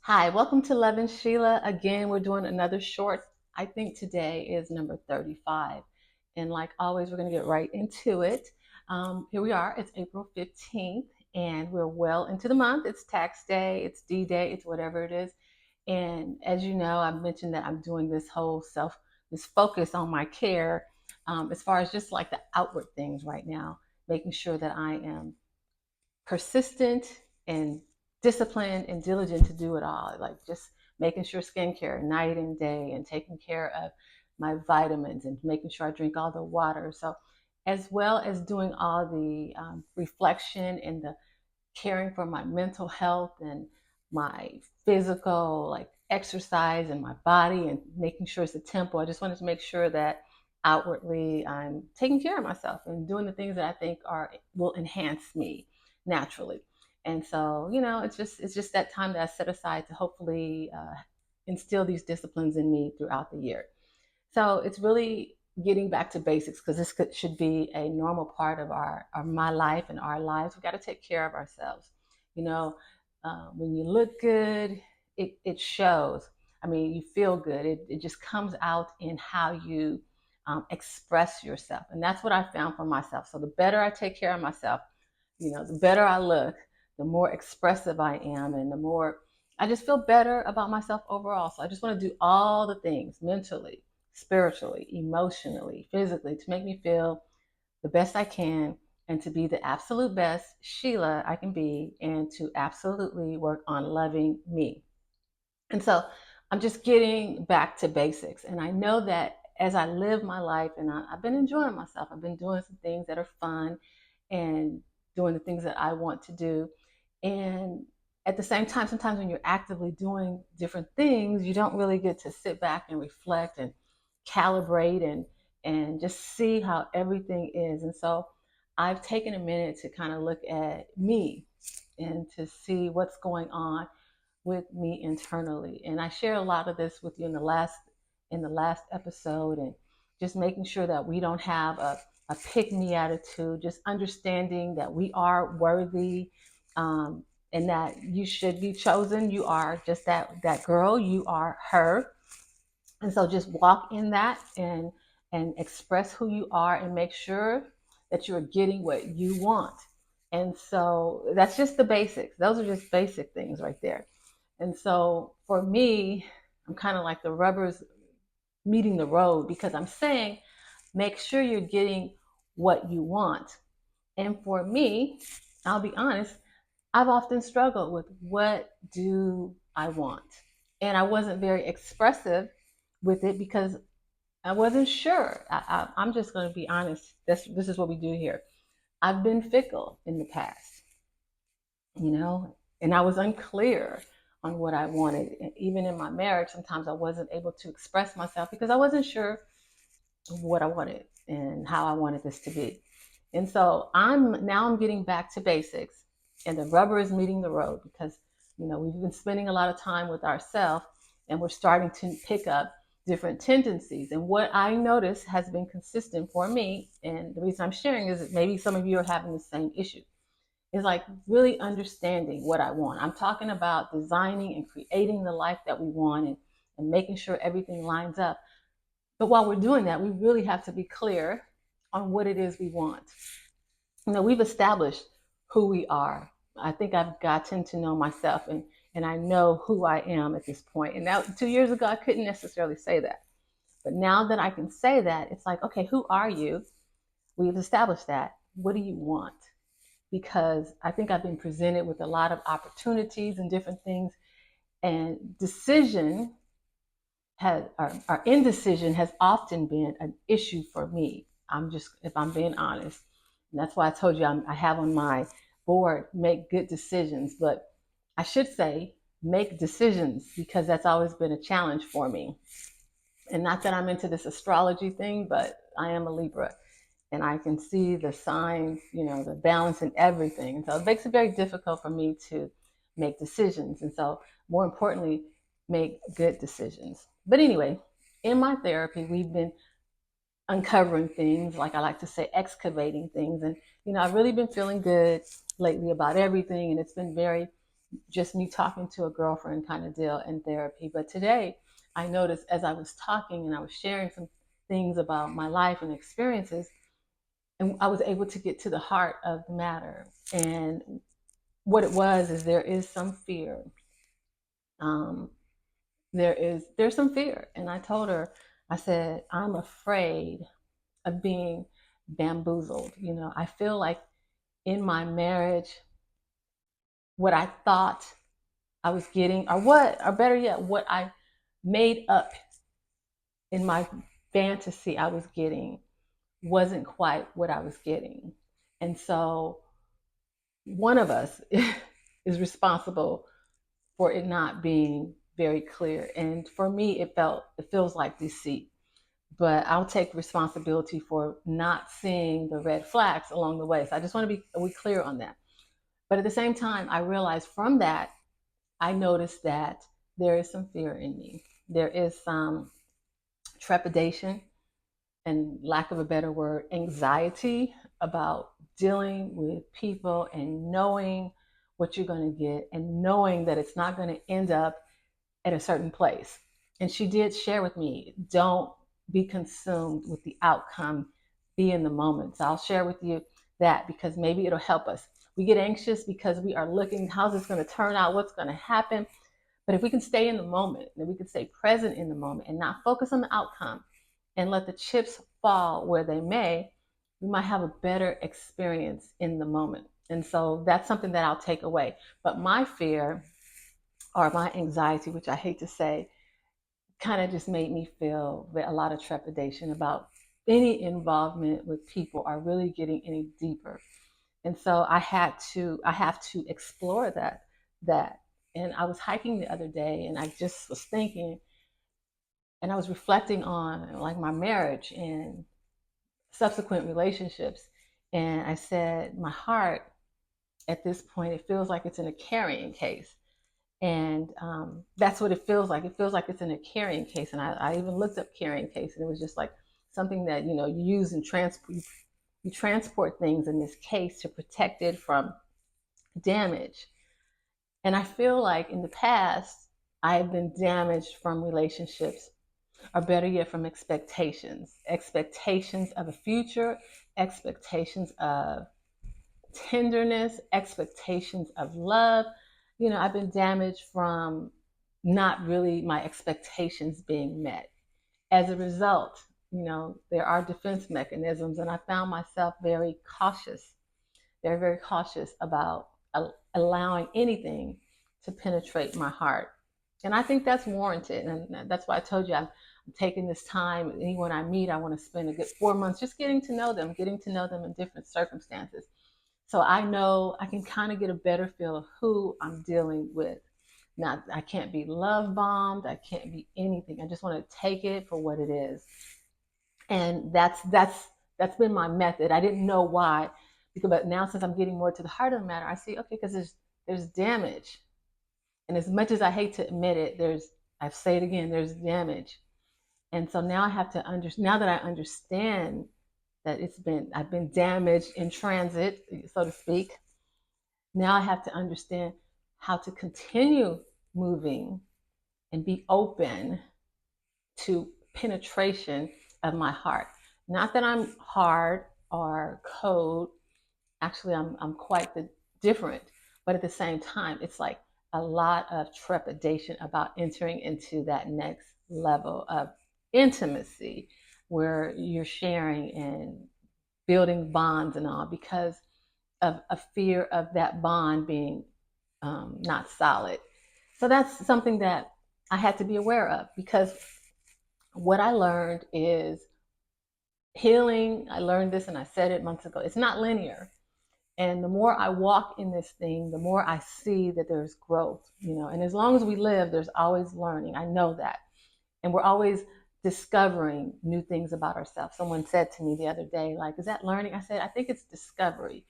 Hi, welcome to Lovin Sheila. Again, we're doing another short. I think today is number 35. And like always, we're going to get right into it. Here we are. It's April 15th, and we're well into the month. It's tax day, it's D Day, it's whatever it is. And as you know, I mentioned that I'm doing this focus on my care as far as just like the outward things right now, making sure that I am persistent and disciplined and diligent to do it all. Like just making sure skincare night and day and taking care of my vitamins and making sure I drink all the water. So, as well as doing all the reflection and the caring for my mental health and my physical, like exercise and my body and making sure it's a temple. I just wanted to make sure that outwardly I'm taking care of myself and doing the things that I think are will enhance me naturally. And so, it's just that time that I set aside to hopefully instill these disciplines in me throughout the year. So it's really getting back to basics because should be a normal part of my life and our lives. We got to take care of ourselves. You know, when you look good, it shows. I mean, you feel good. It just comes out in how you express yourself. And that's what I found for myself. So the better I take care of myself, the better I look, the more expressive I am, and the more I just feel better about myself overall. So I just want to do all the things mentally, spiritually, emotionally, physically to make me feel the best I can and to be the absolute best Sheila I can be and to absolutely work on loving me. And so I'm just getting back to basics. And I know that as I live my life and I've been enjoying myself, I've been doing some things that are fun and doing the things that I want to do. And at the same time, sometimes when you're actively doing different things, you don't really get to sit back and reflect and calibrate and just see how everything is. And so I've taken a minute to kind of look at me and to see what's going on with me internally. And I share a lot of this with you in the last episode, and just making sure that we don't have a pick me attitude, just understanding that we are worthy, and that you should be chosen. You are just that girl, you are her. And so just walk in that and express who you are and make sure that you're getting what you want. And so that's just the basics. Those are just basic things right there. And so for me, I'm kind of like the rubber's meeting the road because I'm saying make sure you're getting what you want. And for me, I'll be honest, I've often struggled with what do I want? And I wasn't very expressive with it because I wasn't sure. I'm just going to be honest. This is what we do here. I've been fickle in the past, and I was unclear on what I wanted. Even in my marriage, sometimes I wasn't able to express myself because I wasn't sure what I wanted and how I wanted this to be. And so I'm getting back to basics, and the rubber is meeting the road because we've been spending a lot of time with ourselves, and we're starting to pick up different tendencies. And what I notice has been consistent for me, and the reason I'm sharing is that maybe some of you are having the same issue, is like really understanding what I want. I'm talking about designing and creating the life that we want, and making sure everything lines up. But while we're doing that, we really have to be clear on what it is we want. We've established who we are. I think I've gotten to know myself, and I know who I am at this point. And now 2 years ago, I couldn't necessarily say that. But now that I can say that, it's like, okay, who are you? We've established that. What do you want? Because I think I've been presented with a lot of opportunities and different things, and decision has our indecision has often been an issue for me. If I'm being honest, and that's why I told you I have on my board make good decisions, but I should say make decisions because that's always been a challenge for me. And not that I'm into this astrology thing, but I am a Libra, and I can see the signs, the balance in everything. And so it makes it very difficult for me to make decisions. And so, more importantly, make good decisions. But anyway, in my therapy, we've been uncovering things, like I like to say, excavating things. And, I've really been feeling good lately about everything. And it's been very, just me talking to a girlfriend kind of deal in therapy. But today I noticed as I was talking and I was sharing some things about my life and experiences, and I was able to get to the heart of the matter. And what it was is there is some fear. Um, there's some fear. And I told her, I said, I'm afraid of being bamboozled. I feel like in my marriage, what I thought I was getting, or better yet, what I made up in my fantasy I was getting wasn't quite what I was getting. And so one of us is responsible for it not being very clear. And for me, it feels like deceit. But I'll take responsibility for not seeing the red flags along the way. So I just want to be clear on that. But at the same time, I realized from that, I noticed that there is some fear in me. There is some trepidation and, lack of a better word, anxiety about dealing with people and knowing what you're going to get and knowing that it's not going to end up at a certain place. And she did share with me, don't be consumed with the outcome, be in the moment. So I'll share with you that because maybe it'll help us. We get anxious because we are looking, how's this going to turn out? What's going to happen? But if we can stay in the moment, and we can stay present in the moment and not focus on the outcome and let the chips fall where they may, we might have a better experience in the moment. And so that's something that I'll take away. But my fear or my anxiety, which I hate to say, kind of just made me feel a lot of trepidation about any involvement with people or really getting any deeper. And so I have to explore that. And I was hiking the other day and I just was thinking and I was reflecting on like my marriage and subsequent relationships. And I said, my heart at this point, it feels like it's in a carrying case. And that's what it feels like. It feels like it's in a carrying case. And I even looked up carrying case, and it was just like something that you use and transport. You transport things in this case to protect it from damage. And I feel like in the past, I have been damaged from relationships, or better yet, from expectations of a future, expectations of tenderness, expectations of love. I've been damaged from not really my expectations being met. As a result, there are defense mechanisms, and I found myself very cautious, very, very cautious about allowing anything to penetrate my heart. And I think that's warranted. And that's why I told you I'm taking this time. Anyone I meet, I want to spend a good 4 months just getting to know them in different circumstances. So I know I can kind of get a better feel of who I'm dealing with. Now, I can't be love bombed. I can't be anything. I just want to take it for what it is. And that's been my method. I didn't know why, but now since I'm getting more to the heart of the matter, I see, okay, because there's damage. And as much as I hate to admit it, I say it again, there's damage. And so now I have to now that I understand that I've been damaged in transit, so to speak. Now I have to understand how to continue moving and be open to penetration of my heart. Not that I'm hard or cold. Actually, I'm quite different. But at the same time, it's like a lot of trepidation about entering into that next level of intimacy where you're sharing and building bonds and all, because of a fear of that bond being not solid. So that's something that I had to be aware of, because what I learned is healing. I learned this and I said it months ago. It's not linear. And the more I walk in this thing, the more I see that there's growth, and as long as we live, there's always learning. I know that. And we're always discovering new things about ourselves. Someone said to me the other day, like, is that learning? I said, I think it's discovery,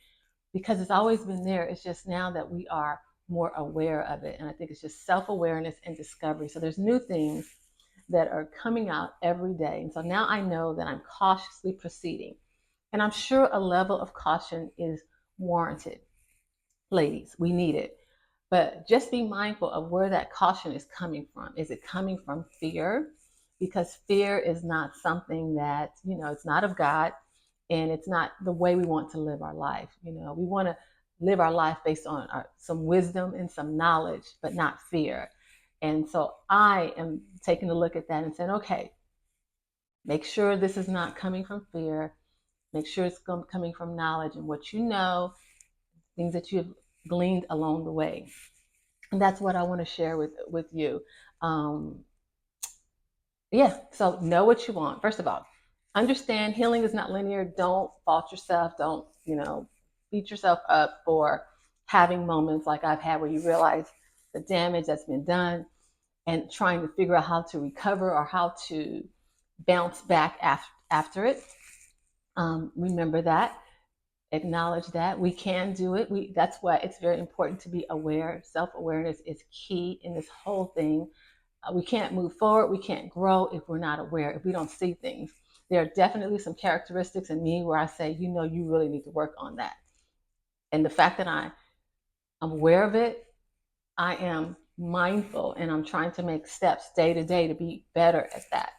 because it's always been there. It's just now that we are more aware of it. And I think it's just self-awareness and discovery. So there's new things that are coming out every day. And so now I know that I'm cautiously proceeding. And I'm sure a level of caution is warranted. Ladies, we need it. But just be mindful of where that caution is coming from. Is it coming from fear? Because fear is not something that, it's not of God, and it's not the way we want to live our life. We want to live our life based on some wisdom and some knowledge, but not fear. And so I am taking a look at that and saying, okay, make sure this is not coming from fear. Make sure it's coming from knowledge and what you know, things that you've gleaned along the way. And that's what I want to share with you. Um, yeah, so know what you want. First of all, understand healing is not linear. Don't fault yourself. Don't, beat yourself up for having moments like I've had where you realize the damage that's been done and trying to figure out how to recover or how to bounce back after it. Remember that. Acknowledge that we can do it. That's why it's very important to be aware. Self-awareness is key in this whole thing. We can't move forward. We can't grow if we're not aware, if we don't see things. There are definitely some characteristics in me where I say, you really need to work on that. And the fact that I'm aware of it, I am mindful, and I'm trying to make steps day to day to be better at that.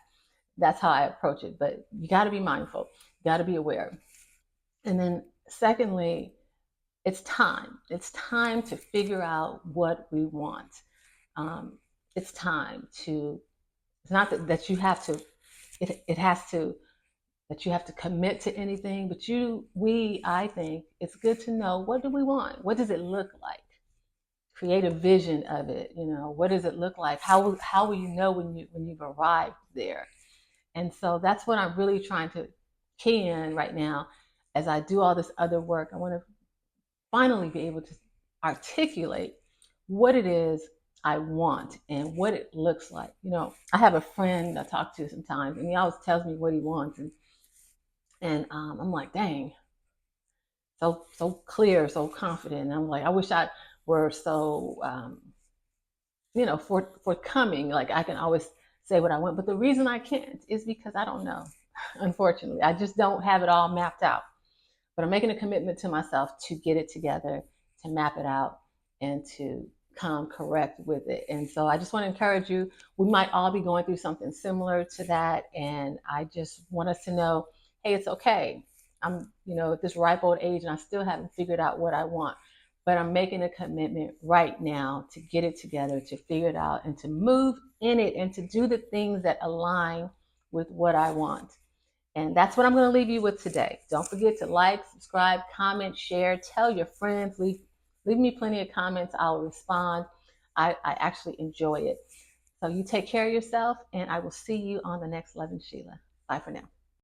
That's how I approach it. But you got to be mindful. You got to be aware. And then secondly, it's time. It's time to figure out what we want. It's time to, it's not that you have to, it has to, that you have to commit to anything, but I think it's good to know, what do we want? What does it look like? Create a vision of it. What does it look like? How will you know when you've arrived there? And so that's what I'm really trying to key in right now as I do all this other work. I want to finally be able to articulate what it is I want and what it looks like. I have a friend I talk to sometimes, and he always tells me what he wants, and I'm like, dang, so clear, so confident. And I'm like, I wish I were so forthcoming. Like I can always say what I want, but the reason I can't is because I don't know. Unfortunately, I just don't have it all mapped out. But I'm making a commitment to myself to get it together, to map it out, and to come correct with it. And so I just want to encourage you. We might all be going through something similar to that. And I just want us to know, hey, it's okay. I'm, at this ripe old age, and I still haven't figured out what I want. But I'm making a commitment right now to get it together, to figure it out, and to move in it, and to do the things that align with what I want. And that's what I'm going to leave you with today. Don't forget to like, subscribe, comment, share, tell your friends, leave me plenty of comments. I'll respond. I actually enjoy it. So you take care of yourself, and I will see you on the next Lovin Sheila. Bye for now.